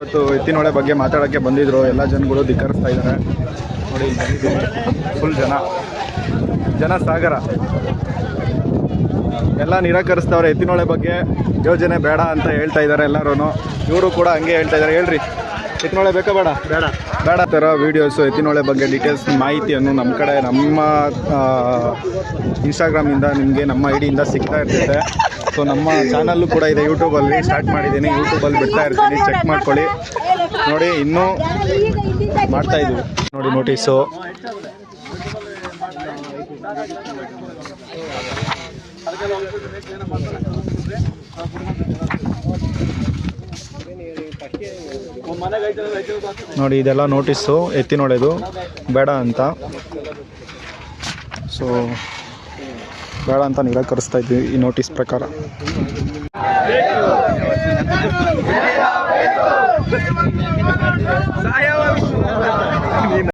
ಇವತ್ತು ಎತ್ತಿನೊಳೆ ಬಗ್ಗೆ ಮಾತಾಡೋಕ್ಕೆ ಬಂದಿದ್ರು ಎಲ್ಲ ಜನಗಳು ಧಿಕ್ಕರಿಸ್ತಾ ಇದ್ದಾರೆ ನೋಡಿ. ಫುಲ್ ಜನ ಸಾಗರ ಎಲ್ಲ ನಿರಾಕರಿಸ್ತವ್ರೆ. ಎತ್ತಿನೊಳೆ ಬಗ್ಗೆ ಯೋಜನೆ ಬೇಡ ಅಂತ ಹೇಳ್ತಾ ಇದ್ದಾರೆ ಎಲ್ಲರೂ. ಇವರು ಕೂಡ ಹಂಗೆ ಹೇಳ್ತಾ ಇದ್ದಾರೆ. ಹೇಳ್ರಿ, ಎತ್ತಿನೊಳೆ ಬೇಕಾ ಬೇಡ? ಬೇಡ ಥರ ವೀಡಿಯೋಸು ಎತ್ತಿನೊಳೆ ಬಗ್ಗೆ ಡೀಟೇಲ್ಸ್ ಮಾಹಿತಿಯನ್ನು ನಮ್ಮ ಕಡೆ ನಮ್ಮ ಇನ್ಸ್ಟಾಗ್ರಾಮಿಂದ ನಿಮಗೆ ನಮ್ಮ ಐಡಿಯಿಂದ ಸಿಗ್ತಾ ಇರ್ತೈತೆ. ಸೊ ನಮ್ಮ ಚಾನಲ್ಲು ಕೂಡ ಇದೆ, ಯೂಟ್ಯೂಬಲ್ಲಿ ಸ್ಟಾರ್ಟ್ ಮಾಡಿದ್ದೀನಿ. ಯೂಟ್ಯೂಬಲ್ಲಿ ಬಿಡ್ತಾ ಇರ್ತೀನಿ, ಚೆಕ್ ಮಾಡ್ಕೊಳ್ಳಿ. ನೋಡಿ ಇನ್ನೂ ಮಾಡ್ತಾಯಿದ್ದೀವಿ ನೋಡಿ ನೋಟಿಸು. ನೋಡಿ ಇದೆಲ್ಲ ನೋಟಿಸು ಎತ್ತಿನೊಳೆದು ಬೇಡ ಅಂತ. ಸೊ ಬೇಡ ಅಂತ ನಿರಾಕರಿಸ್ತಾ ಇದ್ವಿ ಈ ನೋಟಿಸ್ ಪ್ರಕಾರ.